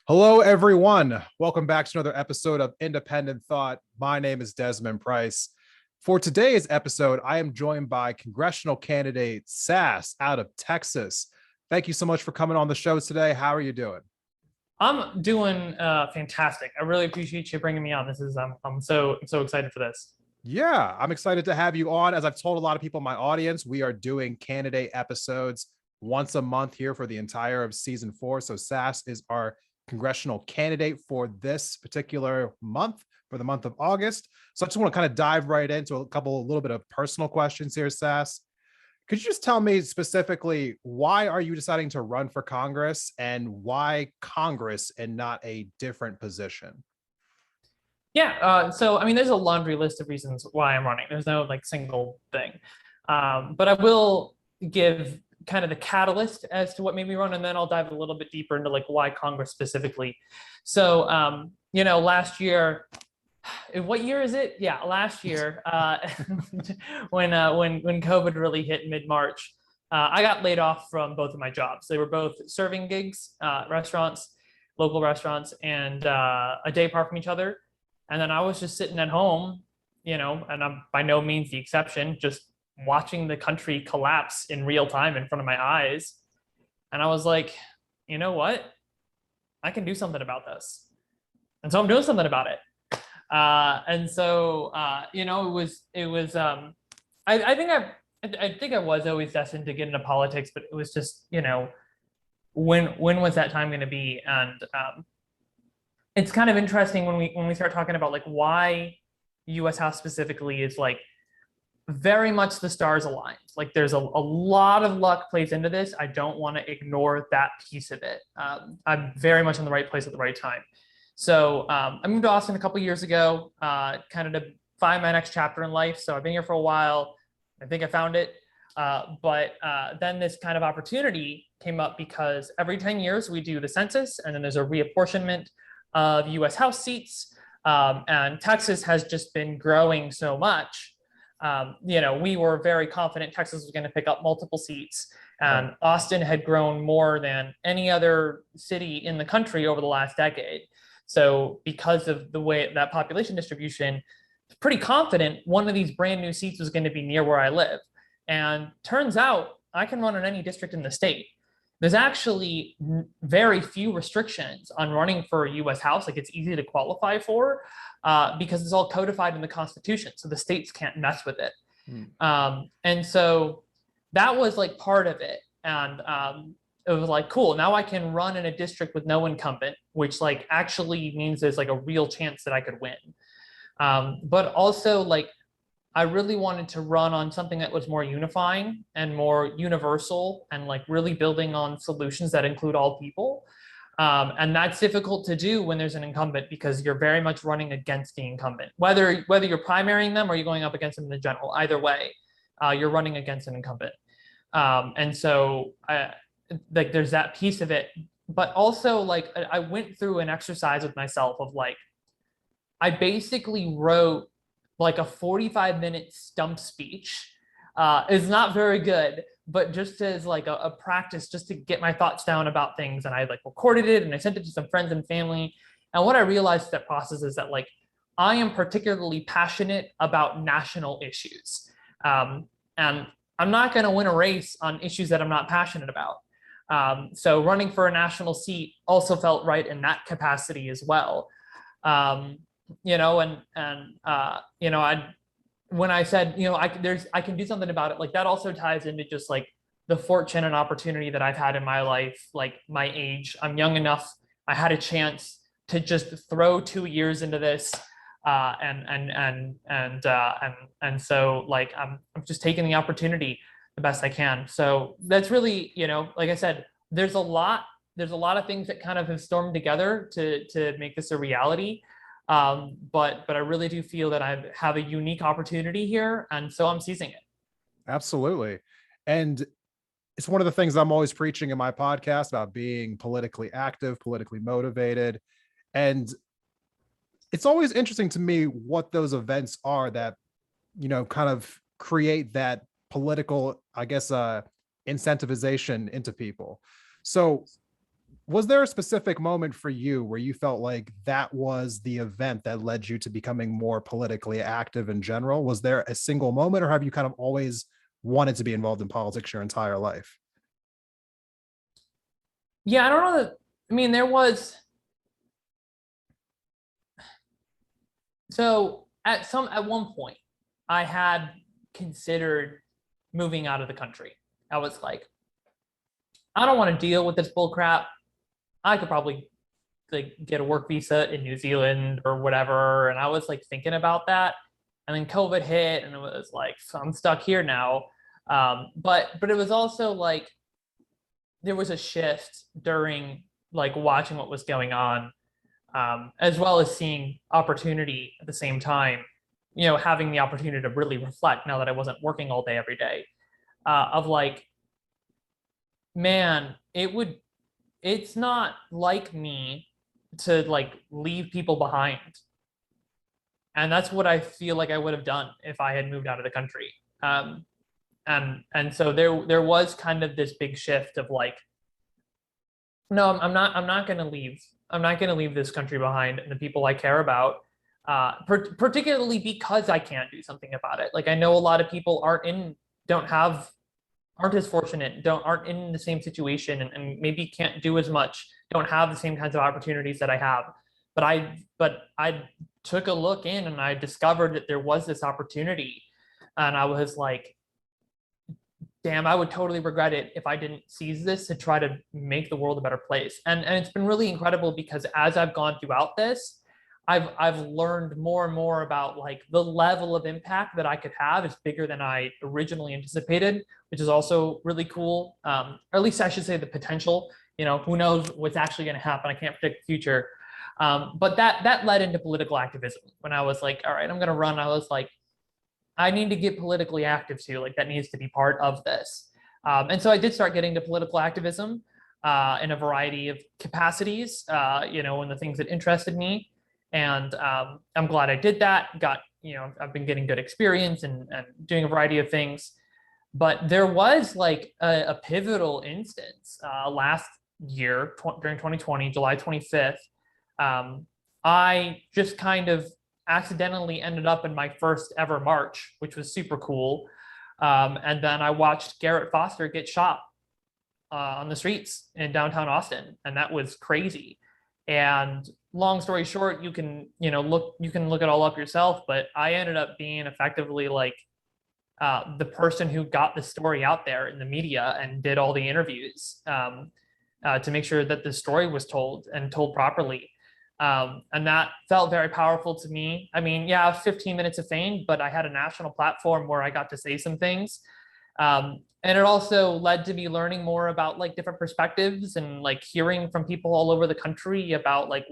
Hello, everyone. Welcome back to another episode of Independent Thought. My name is Desmond Price. For today's episode, I am joined by congressional candidate Sass out of Texas. Thank you so much for coming on the show today. How are you doing? I'm doing fantastic. I really appreciate you bringing me on. This is I'm so excited for this. Yeah, I'm excited to have you on. As I've told a lot of people in my audience, we are doing candidate episodes once a month here for the entire of season 4. So Sass is our congressional candidate for this particular month, for the month of August. So I just want to kind of dive right into a little bit of personal questions here, Sass. Could you just tell me specifically, why are you deciding to run for Congress and why Congress and not a different position? Yeah. So I mean, there's a laundry list of reasons why I'm running. There's no like single thing, but I will give kind of the catalyst as to what made me run, and then I'll dive a little bit deeper into like why Congress specifically. So last year, what year is it? Yeah, last year, when COVID really hit mid-March, I got laid off from both of my jobs. They were both serving gigs, restaurants, local restaurants, and a day apart from each other. And then I was just sitting at home, and I'm by no means the exception, just watching the country collapse in real time in front of my eyes. And I was like, you know what? I can do something about this. And so I'm doing something about it. I think I was always destined to get into politics, but it was just, when was that time going to be? And it's kind of interesting when we start talking about like why U.S. House specifically is like very much the stars aligned. Like there's a lot of luck plays into this. I don't want to ignore that piece of it. I'm very much in the right place at the right time. So I moved to Austin a couple years ago, kind of to find my next chapter in life. So I've been here for a while. I think I found it. But then this kind of opportunity came up because every 10 years we do the census, and then there's a reapportionment of US House seats. And Texas has just been growing so much. We were very confident Texas was going to pick up multiple seats. And Austin had grown more than any other city in the country over the last decade. So because of the way that population distribution, pretty confident one of these brand new seats was going to be near where I live. And turns out I can run in any district in the state. There's actually very few restrictions on running for a US House. Like it's easy to qualify for because it's all codified in the Constitution. So the states can't mess with it. And so that was like part of it. And it was like, cool, now I can run in a district with no incumbent, which like actually means there's like a real chance that I could win. But also like, I really wanted to run on something that was more unifying and more universal and like really building on solutions that include all people. And that's difficult to do when there's an incumbent because you're very much running against the incumbent, whether you're primarying them or you're going up against them in the general, either way, you're running against an incumbent. And so like there's that piece of it, but also like I went through an exercise with myself of like, I basically wrote like a 45-minute stump speech. Is not very good, but just as like a practice, just to get my thoughts down about things. And I like recorded it and I sent it to some friends and family. And what I realized that process is that like, I am particularly passionate about national issues. And I'm not gonna win a race on issues that I'm not passionate about. So running for a national seat also felt right in that capacity as well. When I said, I can do something about it, like that also ties into just like the fortune and opportunity that I've had in my life, like my age. I'm young enough. I had a chance to just throw 2 years into this, and so like I'm just taking the opportunity the best I can. So that's really, like I said, there's a lot of things that kind of have stormed together to make this a reality. But I really do feel that I have a unique opportunity here, and so I'm seizing it. Absolutely. And it's one of the things I'm always preaching in my podcast about being politically active, politically motivated. And it's always interesting to me what those events are that, kind of create that political, I guess, incentivization into people. So Was there a specific moment for you where you felt like that was the event that led you to becoming more politically active in general? Was there a single moment, or have you kind of always wanted to be involved in politics your entire life? Yeah, I don't know that. I mean, there was so at one point I had considered moving out of the country. I was like, I don't want to deal with this bull crap. I could probably like get a work visa in New Zealand or whatever. And I was like thinking about that. And then COVID hit and it was like, so I'm stuck here now. But it was also like there was a shift during like watching what was going on, as well as seeing opportunity at the same time, having the opportunity to really reflect now that I wasn't working all day every day, of like, man, it's not like me to like leave people behind. And that's what I feel like I would have done if I had moved out of the country. And so there was kind of this big shift of like, no, I'm not going to leave. I'm not going to leave this country behind and the people I care about, particularly because I can't do something about it. Like I know a lot of people aren't as fortunate, aren't in the same situation, and maybe can't do as much, don't have the same kinds of opportunities that I have. But I took a look in and I discovered that there was this opportunity, and I was like, damn, I would totally regret it if I didn't seize this to try to make the world a better place. And it's been really incredible because as I've gone throughout this, I've learned more and more about like the level of impact that I could have is bigger than I originally anticipated, which is also really cool. Or at least I should say the potential. Who knows what's actually going to happen? I can't predict the future. But that led into political activism. When I was like, all right, I'm going to run. I was like, I need to get politically active too. Like that needs to be part of this. And so I did start getting to political activism in a variety of capacities, in the things that interested me. And I'm glad I did that. I've been getting good experience and doing a variety of things. But there was like a pivotal instance last year during 2020, July 25th. I just kind of accidentally ended up in my first ever march, which was super cool. And then I watched Garrett Foster get shot on the streets in downtown Austin, and that was crazy. And long story short, you can look it all up yourself, but I ended up being effectively like the person who got the story out there in the media and did all the interviews to make sure that the story was told and told properly. And that felt very powerful to me. I mean, yeah, 15 minutes of fame, but I had a national platform where I got to say some things. And it also led to me learning more about like different perspectives and like hearing from people all over the country about like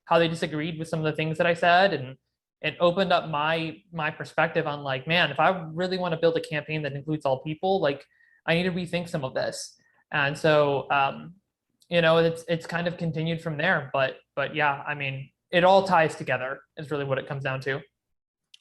how they disagreed with some of the things that I said. And it opened up my perspective on like, man, if I really want to build a campaign that includes all people, like I need to rethink some of this. And so, it's kind of continued from there, but yeah, I mean, it all ties together is really what it comes down to.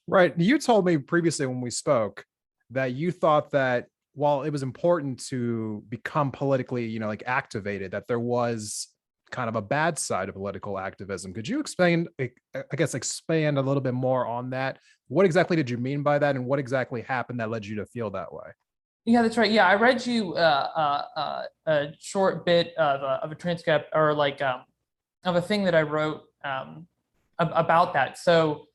Right. You told me previously when we spoke that you thought that while it was important to become politically, like activated, that there was kind of a bad side of political activism. Could you explain, I guess, expand a little bit more on that? What exactly did you mean by that? And what exactly happened that led you to feel that way? Yeah, that's right. Yeah, I read you a short bit of a transcript or like of a thing that I wrote about that. So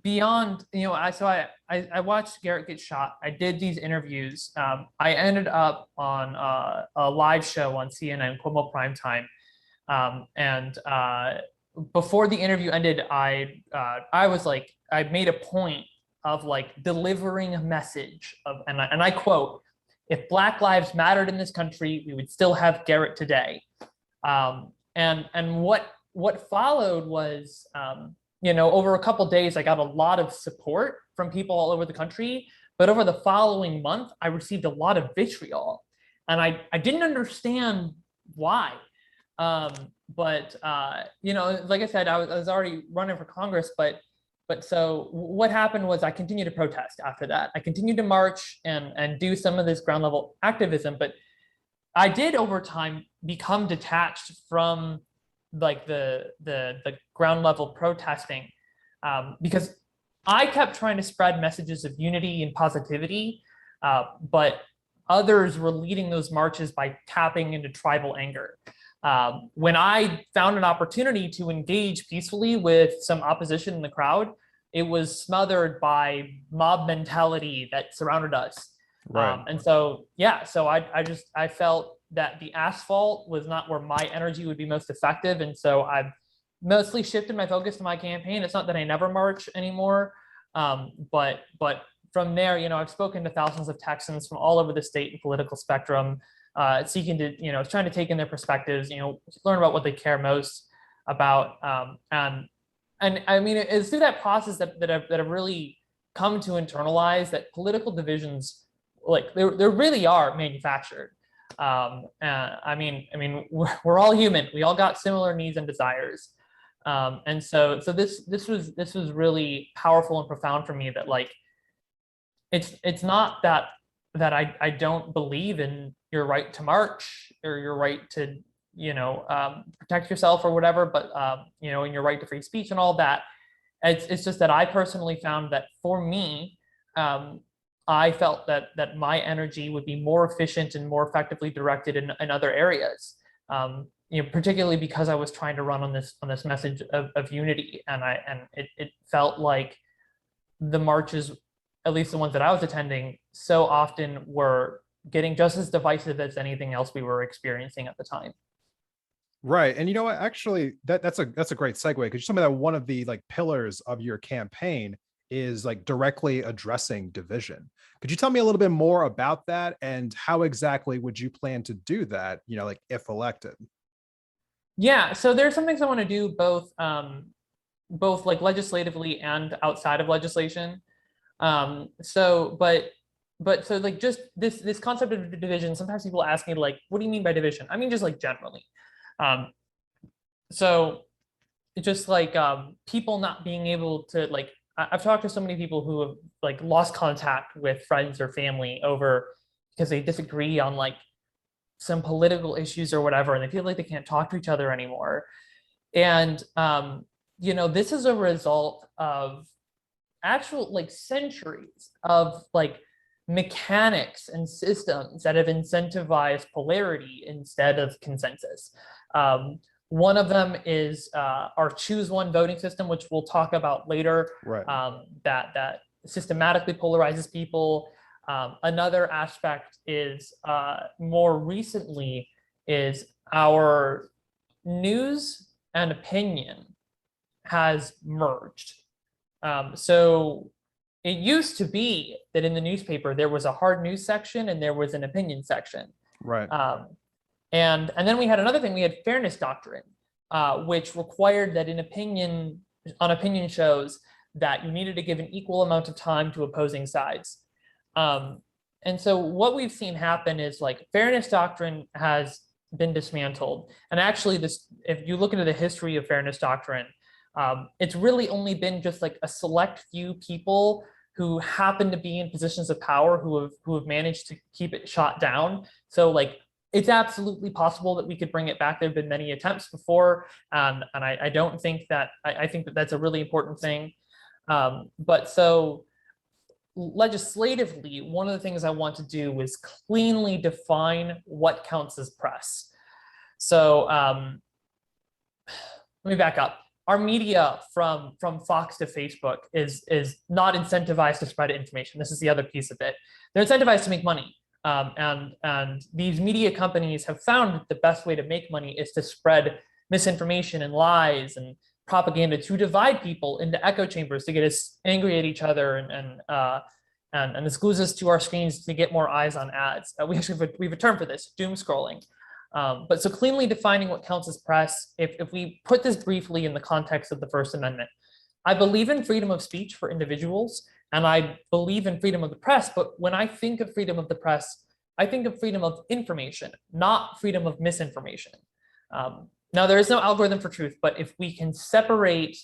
beyond, I watched Garrett get shot. I did these interviews. I ended up on a live show on CNN, Cuomo Primetime, and before the interview ended, I was like, I made a point of like delivering a message of, and I quote, "If Black lives mattered in this country, we would still have Garrett today." And what followed was, over a couple of days, I got a lot of support from people all over the country. But over the following month, I received a lot of vitriol, and I didn't understand why. But like I said, I was already running for Congress, but so what happened was I continued to protest after that. I continued to march and do some of this ground level activism, but I did over time become detached from like the ground level protesting, because I kept trying to spread messages of unity and positivity, but others were leading those marches by tapping into tribal anger. When I found an opportunity to engage peacefully with some opposition in the crowd, it was smothered by mob mentality that surrounded us. Right. And so, yeah, so I felt that the asphalt was not where my energy would be most effective. And so I've mostly shifted my focus to my campaign. It's not that I never march anymore. But from there, I've spoken to thousands of Texans from all over the state and political spectrum, seeking to, trying to take in their perspectives, learn about what they care most about. And I mean, it's through that process that I've really come to internalize that political divisions, like they really are manufactured. I mean, we're all human. We all got similar needs and desires. And so this was really powerful and profound for me, that like, it's not that I don't believe in your right to march or your right to, protect yourself or whatever, but, in your right to free speech and all that. It's just that I personally found that for me, I felt that my energy would be more efficient and more effectively directed in other areas. Particularly because I was trying to run on this message of unity, and it felt like the marches, at least the ones that I was attending, so often were getting just as divisive as anything else we were experiencing at the time. Right. And you know what, actually that's a great segue, because you told me that one of the like pillars of your campaign is like directly addressing division. Could you tell me a little bit more about that, and how exactly would you plan to do that, like if elected? Yeah, so there's some things I want to do both like legislatively and outside of legislation. So like just this concept of division, sometimes people ask me like, what do you mean by division? I mean, just like generally. So just like people not being able to like, I've talked to so many people who have like lost contact with friends or family over because they disagree on like some political issues or whatever, and they feel like they can't talk to each other anymore. And this is a result of actual like centuries of like mechanics and systems that have incentivized polarity instead of consensus. One of them is our choose one voting system, which we'll talk about later. Right. That systematically polarizes people. Another aspect is more recently is our news and opinion has merged. So it used to be that in the newspaper there was a hard news section and there was an opinion section. Right. And then we had another thing. We had fairness doctrine, which required that on opinion shows that you needed to give an equal amount of time to opposing sides. And so what we've seen happen is like fairness doctrine has been dismantled. And actually if you look into the history of fairness doctrine, it's really only been just like a select few people who happen to be in positions of power who have managed to keep it shot down. So like, it's absolutely possible that we could bring it back. There have been many attempts before, and I don't think that, I think that that's a really important thing. But so legislatively, one of the things I want to do is cleanly define what counts as press. So let me back up. Our media from Fox to Facebook is not incentivized to spread information. This is the other piece of it. They're incentivized to make money. And these media companies have found that the best way to make money is to spread misinformation and lies and propaganda to divide people into echo chambers, to get us angry at each other and this glues us to our screens to get more eyes on ads. We have a term for this, doom scrolling. But so cleanly defining what counts as press, if we put this briefly in the context of the First Amendment, I believe in freedom of speech for individuals, and I believe in freedom of the press. But when I think of freedom of the press, I think of freedom of information, not freedom of misinformation. Now, there is no algorithm for truth, but if we can separate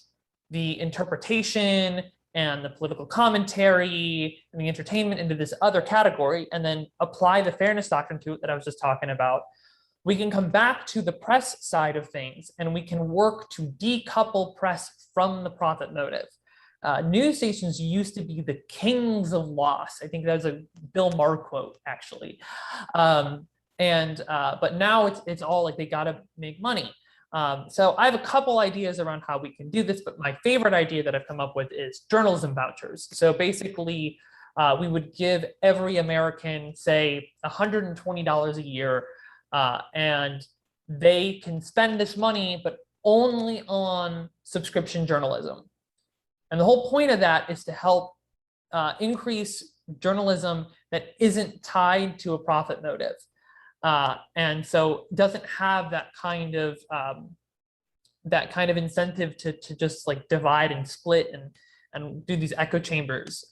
the interpretation and the political commentary and the entertainment into this other category, and then apply the fairness doctrine to it that I was just talking about, we can come back to the press side of things and we can work to decouple press from the profit motive. News stations used to be the kings of loss. I think that was a Bill Maher quote, actually. But now it's all like they got to make money. So I have a couple ideas around how we can do this, but my favorite idea that I've come up with is journalism vouchers. So basically, we would give every American, say, $120 a year, and they can spend this money, but only on subscription journalism. And the whole point of that is to help increase journalism that isn't tied to a profit motive. And so doesn't have that kind of incentive to just like divide and split and do these echo chambers.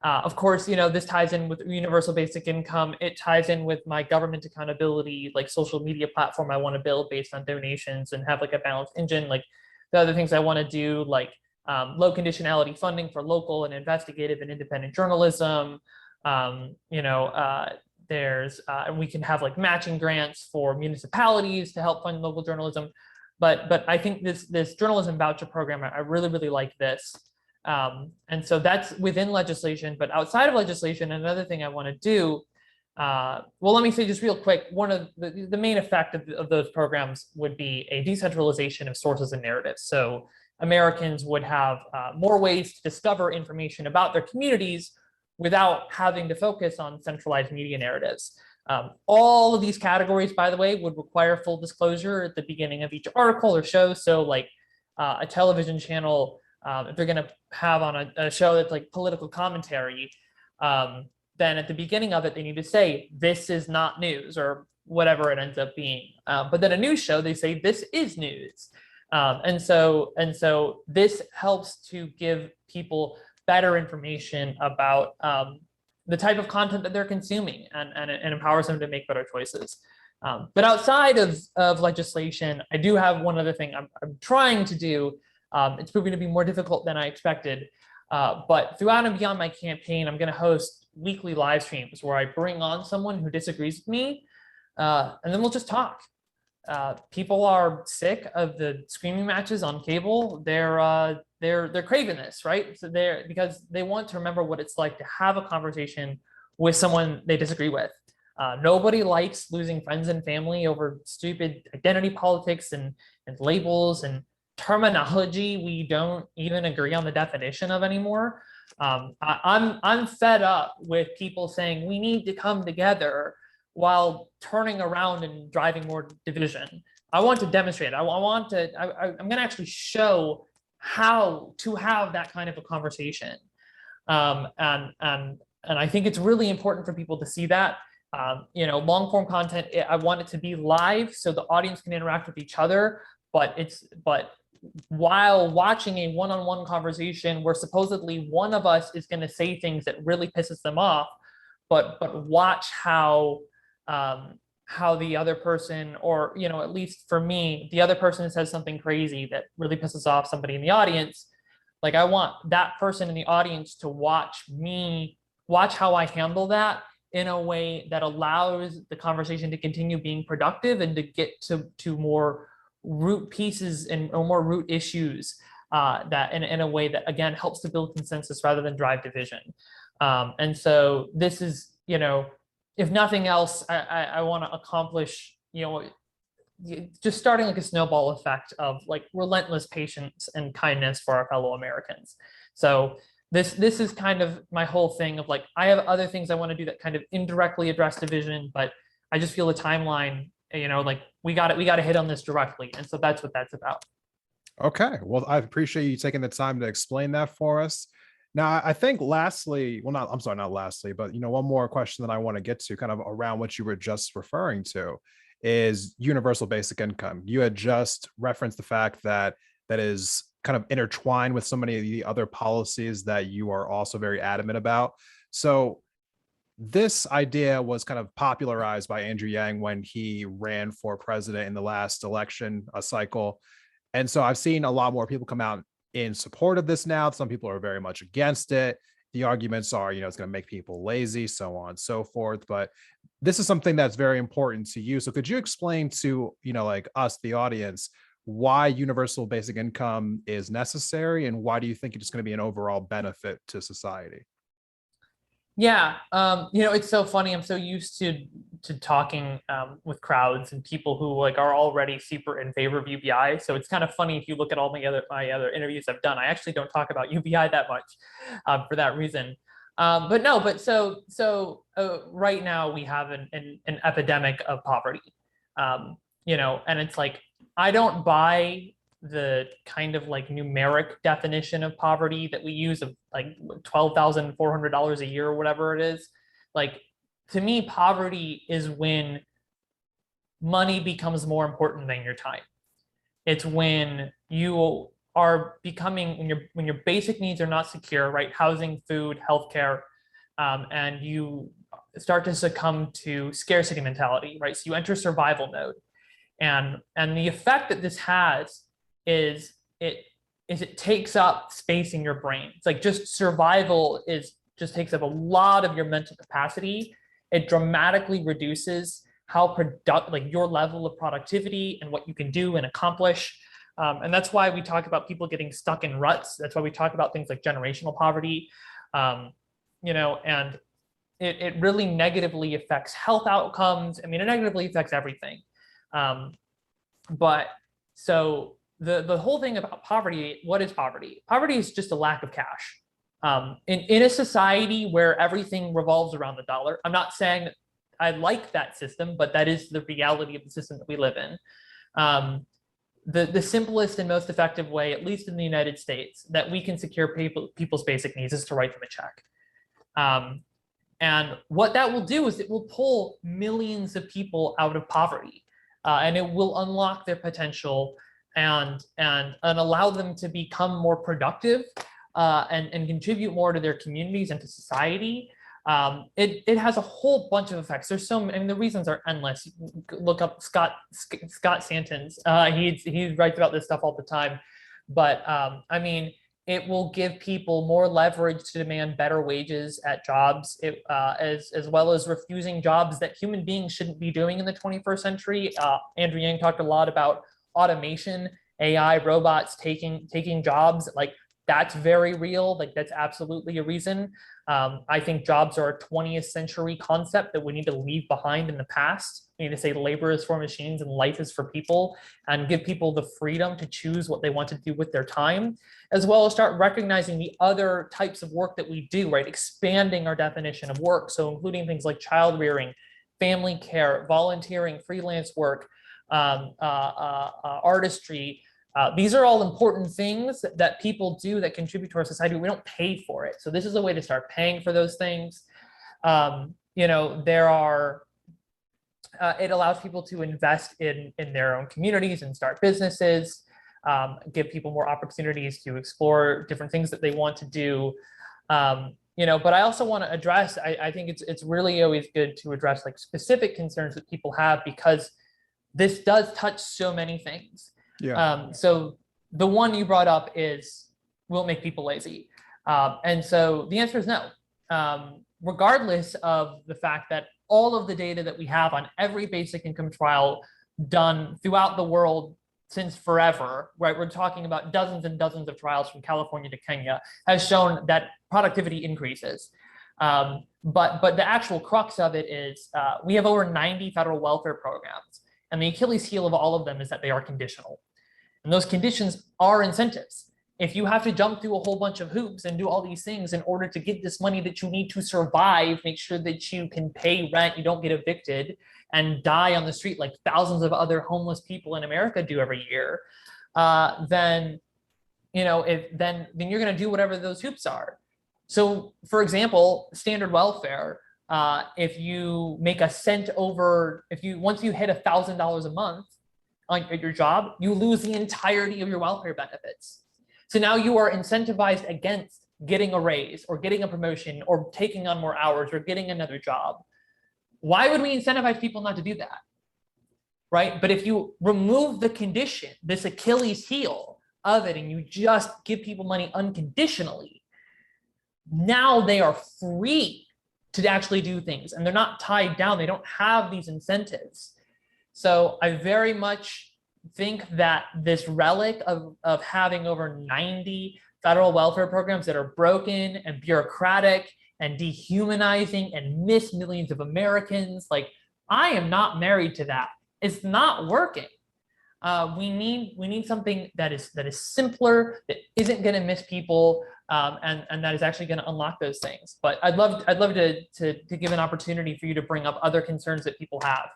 Of course, this ties in with universal basic income. It ties in with my government accountability, like social media platform I want to build based on donations and have like a balanced engine. Like the other things I want to do, like low conditionality funding for local and investigative and independent journalism. We can have like matching grants for municipalities to help fund local journalism. But I think this journalism voucher program, I really, really like this. And so that's within legislation, but outside of legislation, another thing I want to do, well, let me say just real quick, one of the main effect of those programs would be a decentralization of sources and narratives. So Americans would have more ways to discover information about their communities without having to focus on centralized media narratives. All of these categories, by the way, would require full disclosure at the beginning of each article or show. So like a television channel, if they're going to have on a show that's like political commentary, then at the beginning of it, they need to say, this is not news, or whatever it ends up being. But then a news show, they say, this is news. And so this helps to give people better information about the type of content that they're consuming, and empowers them to make better choices. But outside of legislation, I do have one other thing I'm trying to do. It's proving to be more difficult than I expected. But throughout and beyond my campaign, I'm going to host weekly live streams where I bring on someone who disagrees with me, and then we'll just talk. People are sick of the screaming matches on cable. They're craving this, right? So because they want to remember what it's like to have a conversation with someone they disagree with. Nobody likes losing friends and family over stupid identity politics and labels and terminology we don't even agree on the definition of anymore. I'm fed up with people saying we need to come together while turning around and driving more division. I want to demonstrate. I'm going to actually show how to have that kind of a conversation. And I think it's really important for people to see that. Long form content, I want it to be live so the audience can interact with each other, but while watching a one-on-one conversation where supposedly one of us is going to say things that really pisses them off, but watch how the other person, or at least for me, the other person says something crazy that really pisses off somebody in the audience. Like I want that person in the audience to watch how I handle that in a way that allows the conversation to continue being productive and to get to more root pieces or more root issues that in a way that again helps to build consensus rather than drive division. And so this is, if nothing else, I want to accomplish, just starting like a snowball effect of like relentless patience and kindness for our fellow Americans. So this is kind of my whole thing of like, I have other things I want to do that kind of indirectly address division, but I just feel the timeline, like we got to hit on this directly. And so that's what that's about. Okay. Well, I appreciate you taking the time to explain that for us. Now, I think lastly, not lastly, but one more question that I want to get to kind of around what you were just referring to is universal basic income. You had just referenced the fact that is kind of intertwined with so many of the other policies that you are also very adamant about. So this idea was kind of popularized by Andrew Yang when he ran for president in the last election cycle. And so I've seen a lot more people come out in support of this now. Some people are very much against it. The arguments are, it's going to make people lazy, so on and so forth. But this is something that's very important to you. So could you explain to, like us, the audience, why universal basic income is necessary, and why do you think it's going to be an overall benefit to society? Yeah, it's so funny. I'm so used to talking with crowds and people who like are already super in favor of UBI. So it's kind of funny if you look at all my other interviews I've done. I actually don't talk about UBI that much for that reason. But no, but right now we have an epidemic of poverty. And it's like I don't buy the kind of like numeric definition of poverty that we use of like $12,400 a year or whatever it is. Like, to me, poverty is when money becomes more important than your time. It's when you are becoming, when your basic needs are not secure, right? Housing, food, healthcare, and you start to succumb to scarcity mentality, right? So you enter survival mode, and the effect that this has is it takes up space in your brain. It's like just survival just takes up a lot of your mental capacity. It dramatically reduces how like your level of productivity and what you can do and accomplish. And that's why we talk about people getting stuck in ruts. That's why we talk about things like generational poverty. And it really negatively affects health outcomes. I mean, it negatively affects everything. But so the whole thing about poverty, what is poverty? Poverty is just a lack of cash. In a society where everything revolves around the dollar, I'm not saying that I like that system, but that is the reality of the system that we live in. The simplest and most effective way, at least in the United States, that we can secure people's basic needs is to write them a check. And what that will do is it will pull millions of people out of poverty, and it will unlock their potential and allow them to become more productive and contribute more to their communities and to society. It has a whole bunch of effects. There's the reasons are endless. Look up Scott Santon's. He writes about this stuff all the time. But it will give people more leverage to demand better wages at jobs, as well as refusing jobs that human beings shouldn't be doing in the 21st century. Andrew Yang talked a lot about automation, AI, robots taking jobs. Like, that's very real. Like, that's absolutely a reason. I think jobs are a 20th century concept that we need to leave behind in the past. We need to say labor is for machines and life is for people, and give people the freedom to choose what they want to do with their time, as well as start recognizing the other types of work that we do, right? Expanding our definition of work. So including things like child rearing, family care, volunteering, freelance work, artistry. These are all important things that people do that contribute to our society. We don't pay for it. So this is a way to start paying for those things. It allows people to invest in their own communities and start businesses, give people more opportunities to explore different things that they want to do. But I also want to address, I think it's really always good to address like specific concerns that people have, because this does touch so many things. Yeah. So the one you brought up is, will it make people lazy? And so the answer is no. Regardless of the fact that all of the data that we have on every basic income trial done throughout the world since forever, right? We're talking about dozens and dozens of trials from California to Kenya, has shown that productivity increases. But the actual crux of it is we have over 90 federal welfare programs, and the Achilles heel of all of them is that they are conditional. And those conditions are incentives. If you have to jump through a whole bunch of hoops and do all these things in order to get this money that you need to survive, make sure that you can pay rent, you don't get evicted and die on the street like thousands of other homeless people in America do every year, then you're going to do whatever those hoops are. So, for example, standard welfare, if you make a cent over, once you hit $1,000 a month at your job, you lose the entirety of your welfare benefits. So now you are incentivized against getting a raise or getting a promotion or taking on more hours or getting another job. Why would we incentivize people not to do that? Right? But if you remove the condition, this Achilles heel of it, and you just give people money unconditionally, now they are free to actually do things, and they're not tied down. They don't have these incentives. So I very much think that this relic of having over 90 federal welfare programs that are broken and bureaucratic and dehumanizing and miss millions of Americans, like, I am not married to that. It's not working. We need something that is simpler, that isn't going to miss people, and that is actually going to unlock those things. But I'd love to give an opportunity for you to bring up other concerns that people have.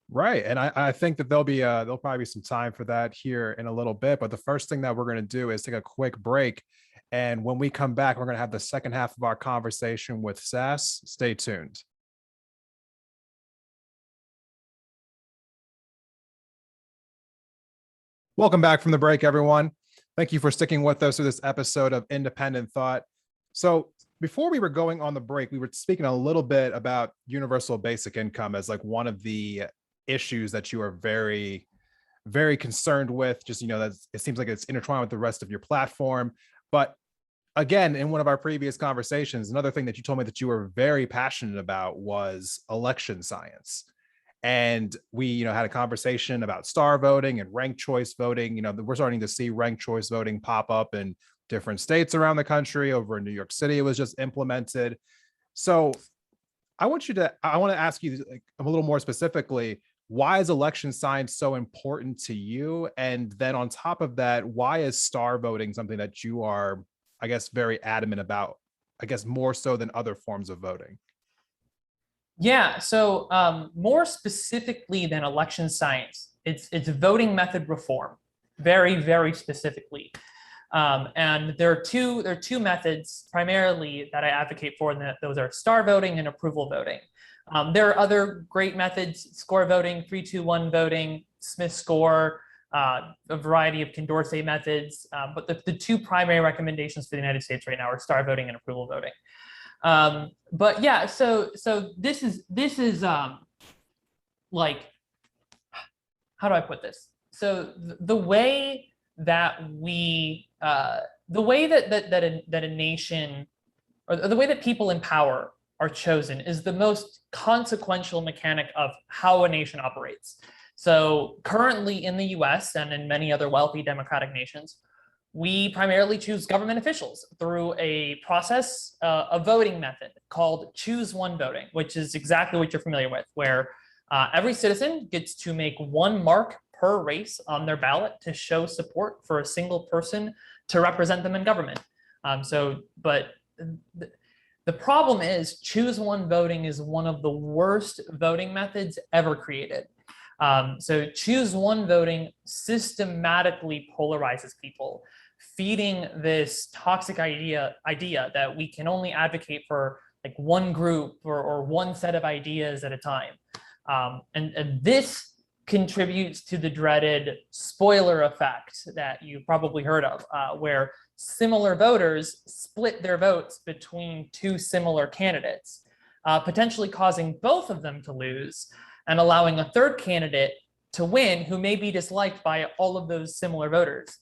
Right. And I think that there'll probably be some time for that here in a little bit. But the first thing that we're going to do is take a quick break. And when we come back, we're going to have the second half of our conversation with Sass. Stay tuned. Welcome back from the break, everyone. Thank you for sticking with us through this episode of Independent Thought. So before we were going on the break, we were speaking a little bit about universal basic income as like one of the issues that you are very, very concerned with. Just, that it seems like it's intertwined with the rest of your platform. But again, in one of our previous conversations, another thing that you told me that you were very passionate about was election science. And we, had a conversation about star voting and ranked choice voting. We're starting to see ranked choice voting pop up in different states around the country. Over in New York City, it was just implemented. So I want to ask you a little more specifically, why is election science so important to you? And then on top of that, why is star voting something that you are, I guess, very adamant about, I guess, more so than other forms of voting? Yeah, so more specifically than election science, it's voting method reform, very, very specifically. And there are two methods primarily that I advocate for, and those are star voting and approval voting. There are other great methods: score voting, 3-2-1 voting, Smith score, a variety of Condorcet methods. But the two primary recommendations for the United States right now are star voting and approval voting. But yeah, so this is like, how do I put this? So the way that a nation, or the way that people in power are chosen, is the most consequential mechanic of how a nation operates. So currently in the US and in many other wealthy democratic nations, we primarily choose government officials through a process, a voting method called choose one voting, which is exactly what you're familiar with, where every citizen gets to make one mark per race on their ballot to show support for a single person to represent them in government. But the problem is, choose one voting is one of the worst voting methods ever created. So choose one voting systematically polarizes people, feeding this toxic idea that we can only advocate for like one group or one set of ideas at a time. And this contributes to the dreaded spoiler effect that you've probably heard of, where similar voters split their votes between two similar candidates, potentially causing both of them to lose and allowing a third candidate to win who may be disliked by all of those similar voters.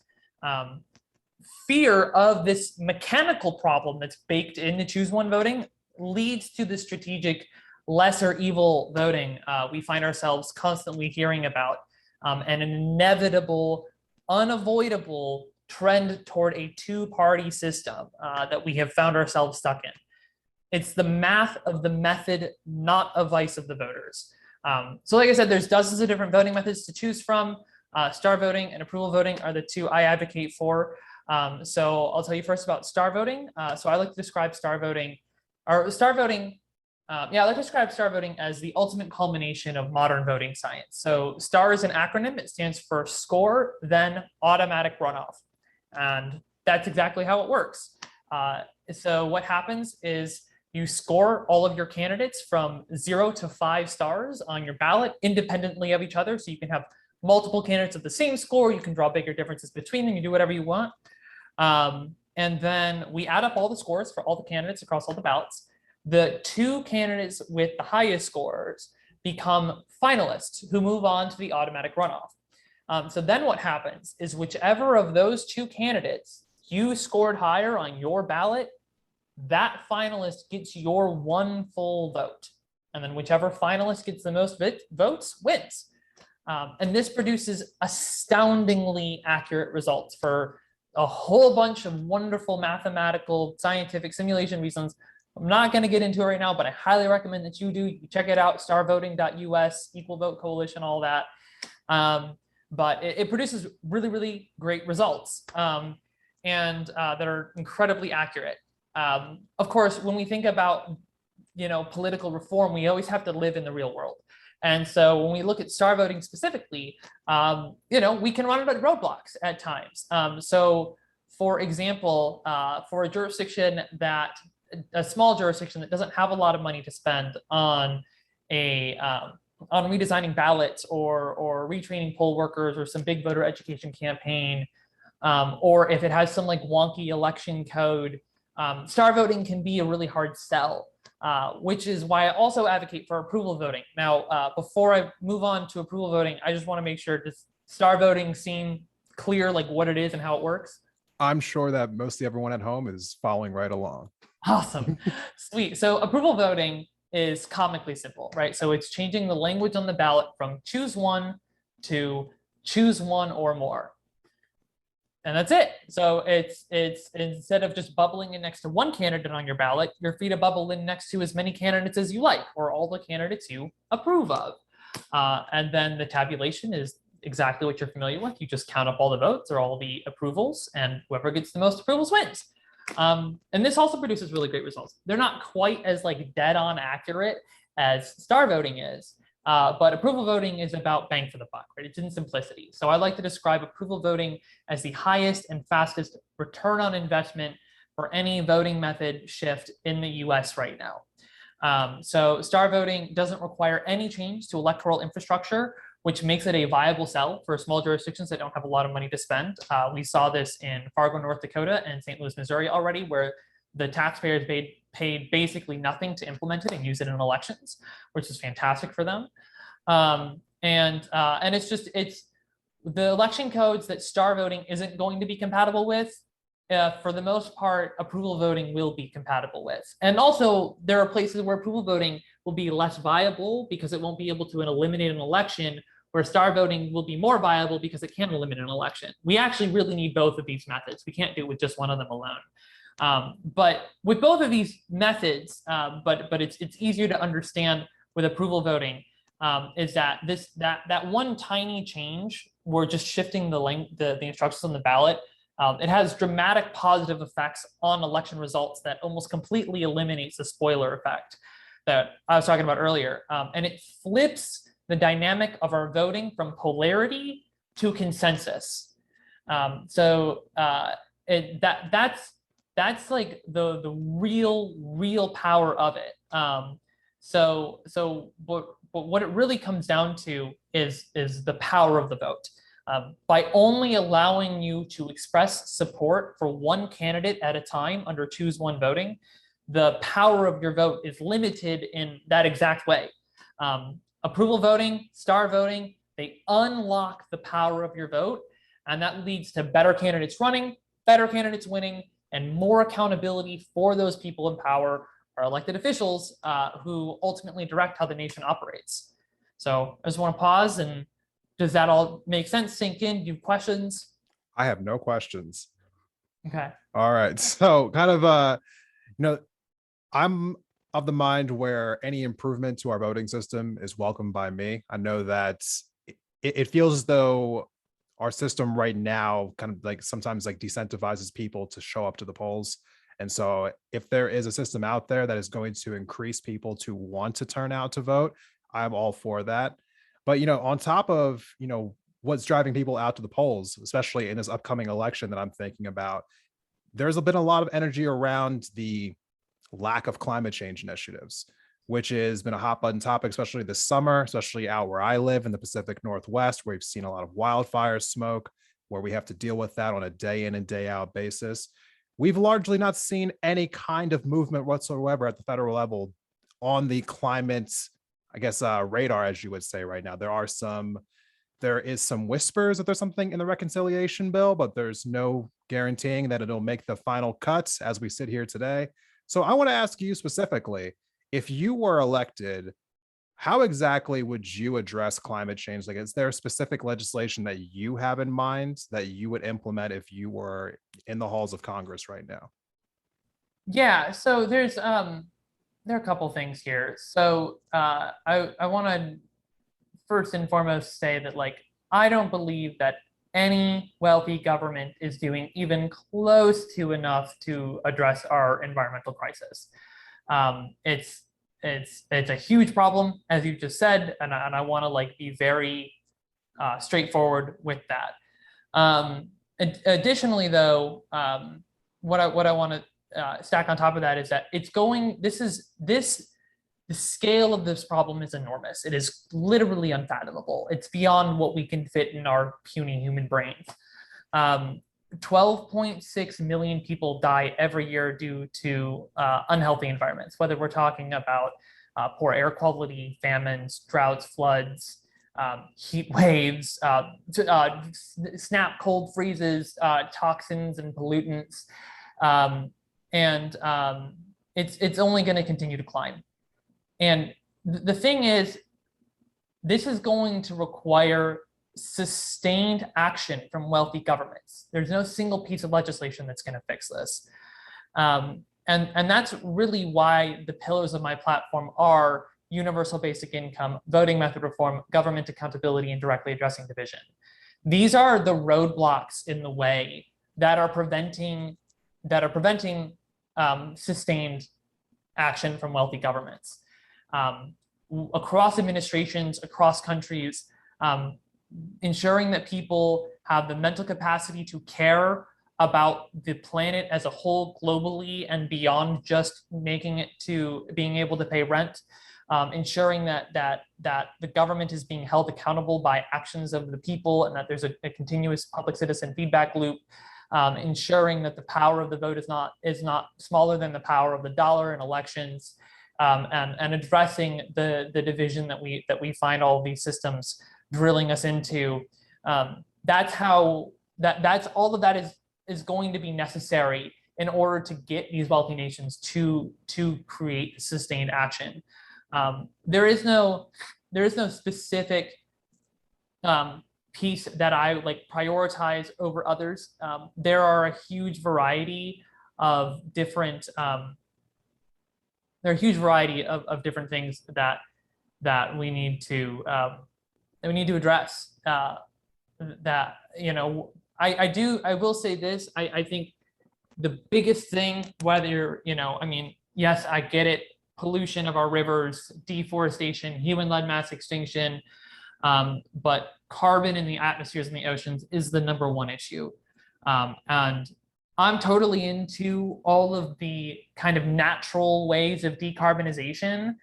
Fear of this mechanical problem that's baked into choose one voting leads to the strategic lesser evil voting we find ourselves constantly hearing about, and an inevitable, unavoidable trend toward a two-party system that we have found ourselves stuck in. It's the math of the method, not a vice of the voters. So like I said, there's dozens of different voting methods to choose from. Star voting and approval voting are the two I advocate for. So I'll tell you first about star voting. So I like to describe star voting as the ultimate culmination of modern voting science. So STAR is an acronym. It stands for score, then automatic runoff. And that's exactly how it works. So what happens is you score all of your candidates from 0 to 5 stars on your ballot independently of each other. So you can have multiple candidates of the same score. You can draw bigger differences between them. You do whatever you want. And then we add up all the scores for all the candidates across all the ballots. The two candidates with the highest scores become finalists who move on to the automatic runoff. So then what happens is whichever of those two candidates you scored higher on your ballot that finalist gets your one full vote. And then whichever finalist gets the most votes wins. And this produces astoundingly accurate results for a whole bunch of wonderful mathematical, scientific simulation reasons. I'm not going to get into it right now, but I highly recommend that you do. You check it out, starvoting.us, Equal Vote Coalition, all that. But it produces really, really great results and that are incredibly accurate. Of course, when we think about political reform, we always have to live in the real world. And so when we look at star voting specifically, we can run into roadblocks at times. So for example, for a small jurisdiction that doesn't have a lot of money to spend on redesigning ballots or retraining poll workers or some big voter education campaign, or if it has some like wonky election code, star voting can be a really hard sell. Which is why I also advocate for approval voting. Now, before I move on to approval voting, I just want to make sure, does star voting seem clear, like what it is and how it works? I'm sure that mostly everyone at home is following right along. Awesome. Sweet. So approval voting is comically simple, right? So it's changing the language on the ballot from choose one to choose one or more. And that's it. So it's instead of just bubbling in next to one candidate on your ballot, you're free to bubble in next to as many candidates as you like, or all the candidates you approve of. And then the tabulation is exactly what you're familiar with. You just count up all the votes or all the approvals, and whoever gets the most approvals wins. And this also produces really great results. They're not quite as like dead on accurate as star voting is. But approval voting is about bang for the buck, right? It's in simplicity. So I like to describe approval voting as the highest and fastest return on investment for any voting method shift in the US right now. So star voting doesn't require any change to electoral infrastructure, which makes it a viable sell for small jurisdictions that don't have a lot of money to spend. We saw this in Fargo, North Dakota and St. Louis, Missouri already, where the taxpayers paid basically nothing to implement it and use it in elections, which is fantastic for them. And it's the election codes that star voting isn't going to be compatible with. For the most part, approval voting will be compatible with. And also, there are places where approval voting will be less viable because it won't be able to eliminate an election, where star voting will be more viable because it can eliminate an election. We actually really need both of these methods. We can't do it with just one of them alone. But with both of these methods, but it's easier to understand with approval voting, is that that one tiny change, we're just shifting the instructions on the ballot. It has dramatic positive effects on election results that almost completely eliminates the spoiler effect that I was talking about earlier. And it flips the dynamic of our voting from polarity to consensus. That's like the real power of it. But what it really comes down to is the power of the vote. By only allowing you to express support for one candidate at a time under choose one voting, the power of your vote is limited in that exact way. Approval voting, star voting, they unlock the power of your vote, and that leads to better candidates running, better candidates winning, and more accountability for those people in power, our elected officials, who ultimately direct how the nation operates. So I just want to pause, and does that all make sense, sink in? Do you have questions? I have no questions. Okay. All right. So kind of, I'm of the mind where any improvement to our voting system is welcomed by me. I know that it feels as though our system right now kind of like sometimes like decentivizes people to show up to the polls. And so if there is a system out there that is going to increase people to want to turn out to vote, I'm all for that. But, on top of, what's driving people out to the polls, especially in this upcoming election that I'm thinking about, there's been a lot of energy around the lack of climate change initiatives, which has been a hot button topic, especially this summer, especially out where I live in the Pacific Northwest, where we've seen a lot of wildfire smoke, where we have to deal with that on a day in and day out basis. We've largely not seen any kind of movement whatsoever at the federal level on the climate, radar, as you would say right now. There is some whispers that there's something in the reconciliation bill, but there's no guaranteeing that it'll make the final cuts as we sit here today. So I want to ask you specifically, if you were elected, how exactly would you address climate change? Like, is there specific legislation that you have in mind that you would implement if you were in the halls of Congress right now? Yeah, so there are a couple things here. So I want to first and foremost say that like I don't believe that any wealthy government is doing even close to enough to address our environmental crisis. It's a huge problem, as you just said, and I want to like be very straightforward with that. Additionally, though, what I want to stack on top of that is that it's going. The scale of this problem is enormous. It is literally unfathomable. It's beyond what we can fit in our puny human brains. 12.6 million people die every year due to unhealthy environments, whether we're talking about poor air quality, famines, droughts, floods, heat waves, snap cold freezes, toxins and pollutants. And it's only going to continue to climb. And the thing is, this is going to require sustained action from wealthy governments. There's no single piece of legislation that's going to fix this. And that's really why the pillars of my platform are universal basic income, voting method reform, government accountability, and directly addressing division. These are the roadblocks in the way that are preventing sustained action from wealthy governments. Across administrations, across countries, ensuring that people have the mental capacity to care about the planet as a whole globally and beyond just making it to being able to pay rent, ensuring that the government is being held accountable by actions of the people and that there's a continuous public citizen feedback loop, ensuring that the power of the vote is not smaller than the power of the dollar in elections, and addressing the division that we find all of these systems drilling us into. That's all of that is going to be necessary in order to get these wealthy nations to create sustained action. There is no specific piece that I like prioritize over others. There are a huge variety of different different things that we need to address. That I will say this. I think the biggest thing, whether yes, I get it. Pollution of our rivers, deforestation, human-led mass extinction, but carbon in the atmospheres and the oceans is the number one issue. And I'm totally into all of the kind of natural ways of decarbonization.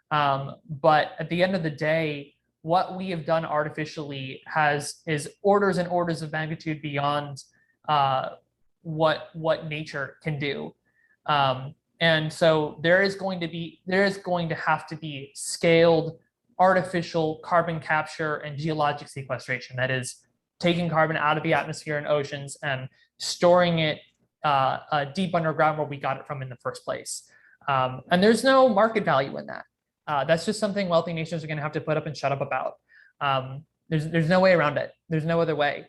But at the end of the day, what we have done artificially is orders and orders of magnitude beyond what nature can do. And so there is going to have to be scaled artificial carbon capture and geologic sequestration. That is taking carbon out of the atmosphere and oceans and storing it deep underground where we got it from in the first place. And there's no market value in that. That's just something wealthy nations are going to have to put up and shut up about. There's no way around it. There's no other way.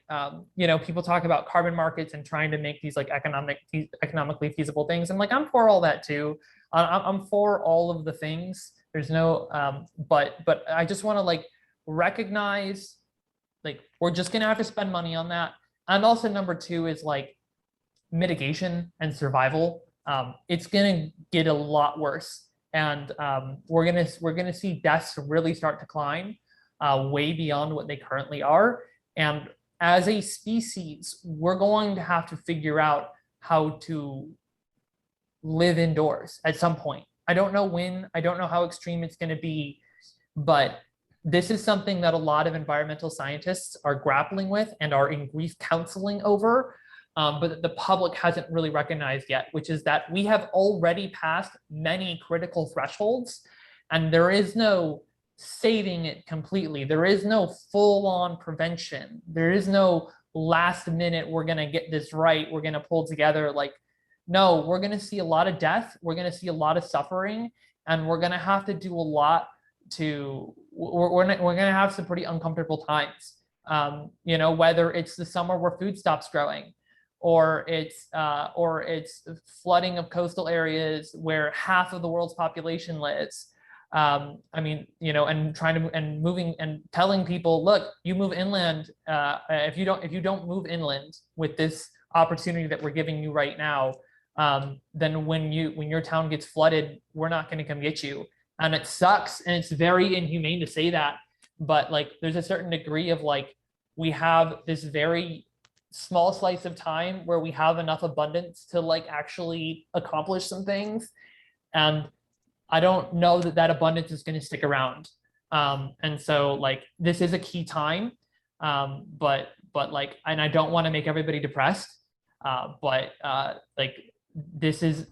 People talk about carbon markets and trying to make these like economically feasible things. And like, I'm for all that too. I'm for all of the things. There's no, but I just want to like recognize, like, we're just going to have to spend money on that. And also number two is like mitigation and survival. It's going to get a lot worse. And we're gonna see deaths really start to climb way beyond what they currently are. And as a species, we're going to have to figure out how to live indoors at some point. I don't know when, I don't know how extreme it's going to be, but this is something that a lot of environmental scientists are grappling with and are in grief counseling over. But the public hasn't really recognized yet, which is that we have already passed many critical thresholds and there is no saving it completely. There is no full-on prevention. There is no last minute, we're going to get this right, we're going to pull together. Like, no, we're going to see a lot of death, we're going to see a lot of suffering, and we're going to have to do a lot we're going to have some pretty uncomfortable times. Whether it's the summer where food stops growing, or it's flooding of coastal areas where half of the world's population lives. And moving and telling people, look, you move inland. If you don't move inland with this opportunity that we're giving you right now, then when your town gets flooded, we're not going to come get you. And it sucks, and it's very inhumane to say that, but like there's a certain degree of like, we have this very small slice of time where we have enough abundance to like actually accomplish some things, and I don't know that abundance is going to stick around. And so like this is a key time, but like, and I don't want to make everybody depressed, but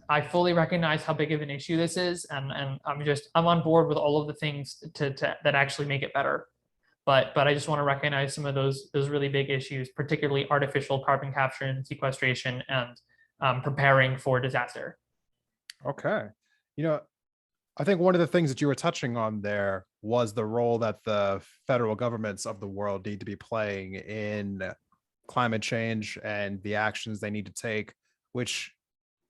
I fully recognize how big of an issue this is, and I'm on board with all of the things that actually make it better. But I just want to recognize some of those really big issues, particularly artificial carbon capture and sequestration, and preparing for disaster. Okay. I think one of the things that you were touching on there was the role that the federal governments of the world need to be playing in climate change and the actions they need to take, which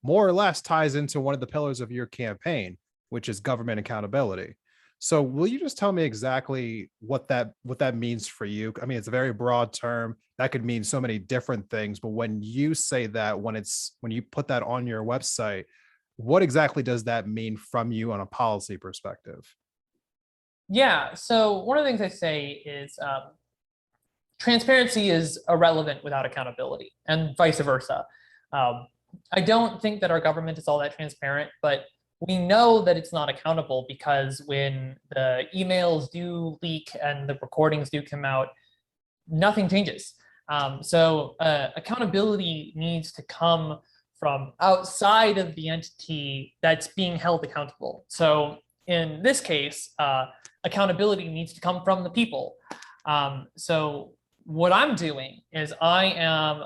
more or less ties into one of the pillars of your campaign, which is government accountability. So will you just tell me exactly what that means for you? I mean, it's a very broad term that could mean so many different things, but when you say that, when you put that on your website, what exactly does that mean from you on a policy perspective? Yeah, so one of the things I say is transparency is irrelevant without accountability, and vice versa. I don't think that our government is all that transparent, but we know that it's not accountable because when the emails do leak and the recordings do come out, nothing changes. So accountability needs to come from outside of the entity that's being held accountable. So in this case, accountability needs to come from the people. So what I'm doing is I am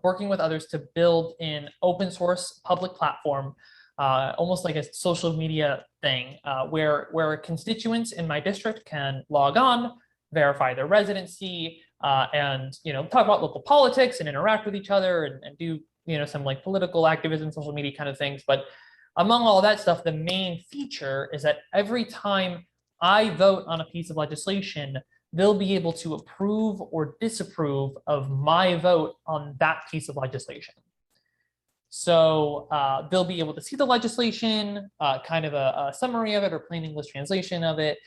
working with others to build an open source public platform, almost like a social media thing, where constituents in my district can log on, verify their residency, and talk about local politics and interact with each other, and do some like political activism, social media kind of things. But among all that stuff, the main feature is that every time I vote on a piece of legislation, they'll be able to approve or disapprove of my vote on that piece of legislation. So they'll be able to see the legislation, kind of a summary of it or plain English translation of it,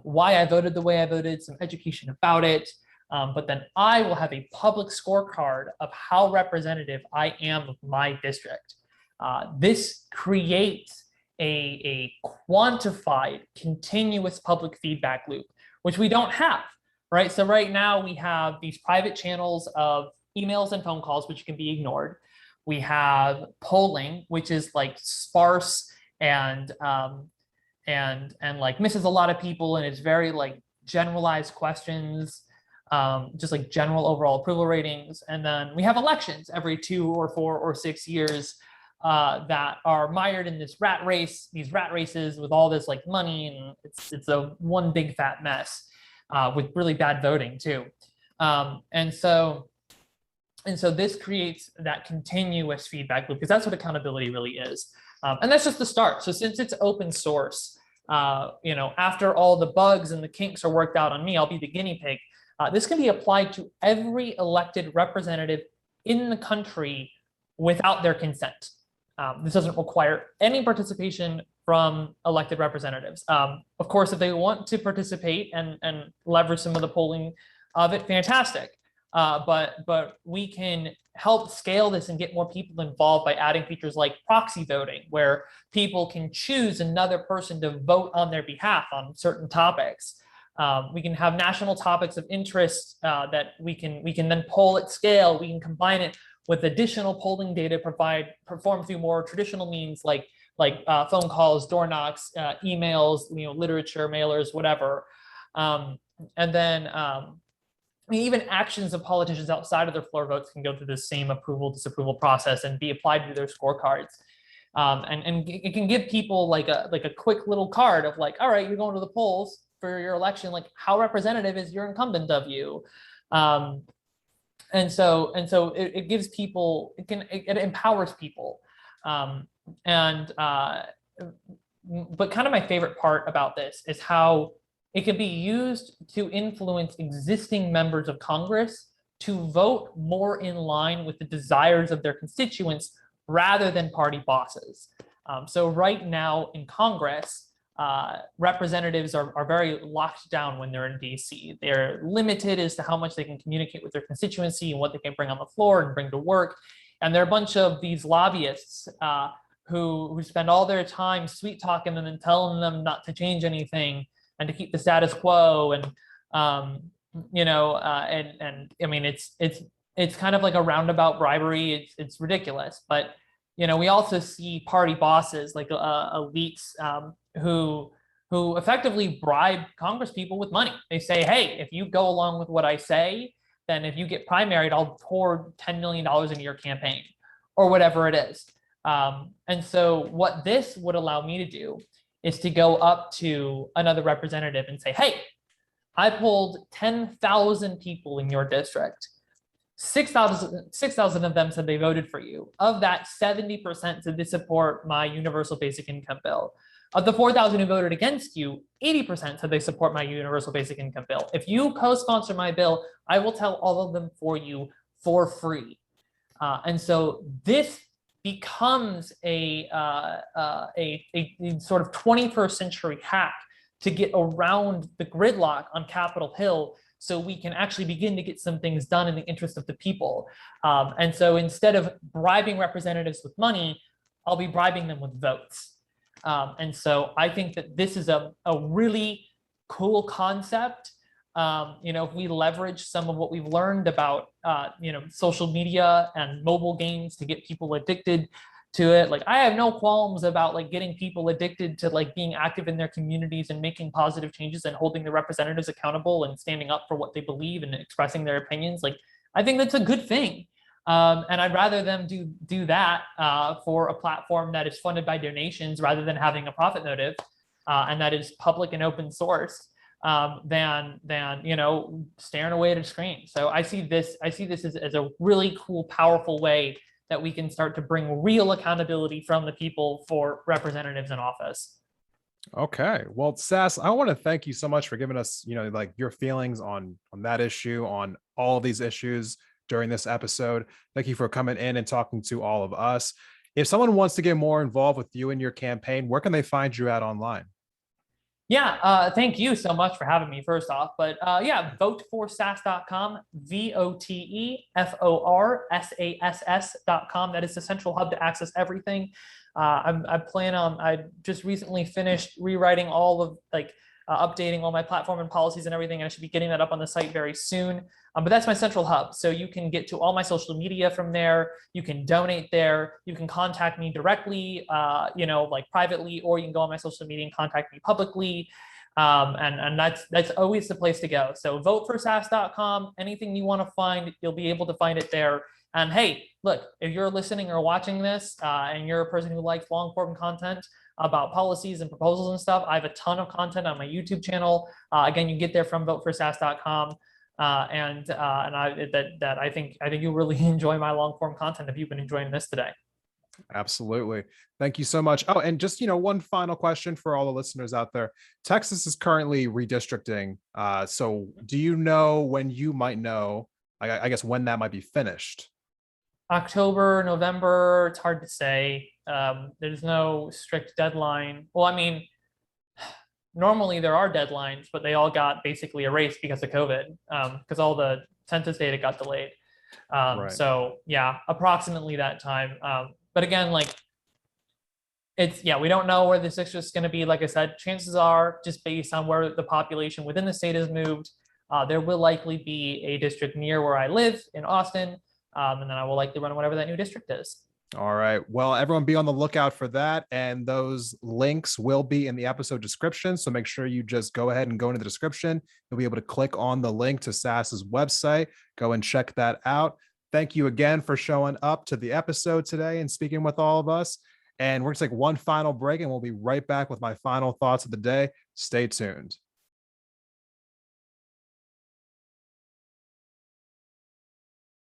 why I voted the way I voted, some education about it. But then I will have a public scorecard of how representative I am of my district. This creates a quantified, continuous public feedback loop, which we don't have, right? So right now we have these private channels of emails and phone calls, which can be ignored. We have polling, which is like sparse and like misses a lot of people, and it's very like generalized questions, just like general overall approval ratings. And then we have elections every 2 or 4 or 6 years that are mired in this rat race, these rat races with all this like money, and it's a one big fat mess with really bad voting too. And so this creates that continuous feedback loop, because that's what accountability really is. And that's just the start. So since it's open source, after all the bugs and the kinks are worked out on me, I'll be the guinea pig. This can be applied to every elected representative in the country without their consent. This doesn't require any participation from elected representatives. Of course, if they want to participate and leverage some of the polling of it, fantastic. But we can help scale this and get more people involved by adding features like proxy voting, where people can choose another person to vote on their behalf on certain topics. We can have national topics of interest that we can then poll at scale. We can combine it with additional polling data performed through more traditional means like phone calls, door knocks, emails, literature, mailers, whatever. And then I mean, even actions of politicians outside of their floor votes can go through the same approval disapproval process and be applied to their scorecards. And it can give people like a quick little card of like, all right, you're going to the polls for your election. Like, how representative is your incumbent of you? And so it gives people, it empowers people. But kind of my favorite part about this is how it can be used to influence existing members of Congress to vote more in line with the desires of their constituents rather than party bosses. So right now in Congress, representatives are very locked down when they're in DC. They're limited as to how much they can communicate with their constituency and what they can bring on the floor and bring to work. And there are a bunch of these lobbyists who spend all their time sweet talking them and telling them not to change anything and to keep the status quo. And I mean, it's kind of like a roundabout bribery. It's ridiculous. But we also see party bosses like elites who effectively bribe Congress people with money. They say, hey, if you go along with what I say, then if you get primaried, I'll pour $10 million into your campaign or whatever it is. And so what this would allow me to do is to go up to another representative and say, hey, I pulled 10,000 people in your district. 6,000 of them said they voted for you. Of that, 70% said they support my universal basic income bill. Of the 4,000 who voted against you, 80% said they support my universal basic income bill. If you co-sponsor my bill, I will tell all of them for you for free. And so this becomes a sort of 21st century hack to get around the gridlock on Capitol Hill, so we can actually begin to get some things done in the interest of the people. And so instead of bribing representatives with money, I'll be bribing them with votes. And so I think that this is a really cool concept. If we leverage some of what we've learned about, social media and mobile games to get people addicted to it. Like, I have no qualms about like getting people addicted to like being active in their communities and making positive changes and holding the representatives accountable and standing up for what they believe and expressing their opinions. Like, I think that's a good thing. And I'd rather them do that for a platform that is funded by donations rather than having a profit motive and that is public and open source than staring away at a screen. So I see this as a really cool, powerful way that we can start to bring real accountability from the people for representatives in office. Okay. Well, Sass, I want to thank you so much for giving us, like your feelings on that issue, on all of these issues during this episode. Thank you for coming in and talking to all of us. If someone wants to get more involved with you and your campaign, where can they find you at online? Yeah, thank you so much for having me, first off. But voteforsass.com, VOTEFORSASS.com. That is the central hub to access everything. I just recently finished rewriting all of updating all my platform and policies and everything. And I should be getting that up on the site very soon. But that's my central hub. So you can get to all my social media from there. You can donate there. You can contact me directly, privately, or you can go on my social media and contact me publicly. And that's always the place to go. So voteforsass.com, anything you want to find, you'll be able to find it there. And hey, look, if you're listening or watching this and you're a person who likes long form content about policies and proposals and stuff, I have a ton of content on my YouTube channel. Again, you can get there from voteforsass.com. I think you'll really enjoy my long form content if you've been enjoying this today. Absolutely. Thank you so much. Oh, and just, one final question for all the listeners out there. Texas is currently redistricting. So do you know when you might know, I guess, when that might be finished? October, November, it's hard to say. There's no strict deadline. Well, I mean, normally there are deadlines, but they all got basically erased because of COVID, because all the census data got delayed. Right. So yeah, approximately that time. But again, we don't know where this is going to be. Like I said, chances are, just based on where the population within the state has moved, there will likely be a district near where I live in Austin. And then I will likely run whatever that new district is. All right. Well, everyone be on the lookout for that. And those links will be in the episode description. So make sure you just go ahead and go into the description. You'll be able to click on the link to Sass's website. Go and check that out. Thank you again for showing up to the episode today and speaking with all of us. And we're going to take one final break and we'll be right back with my final thoughts of the day. Stay tuned.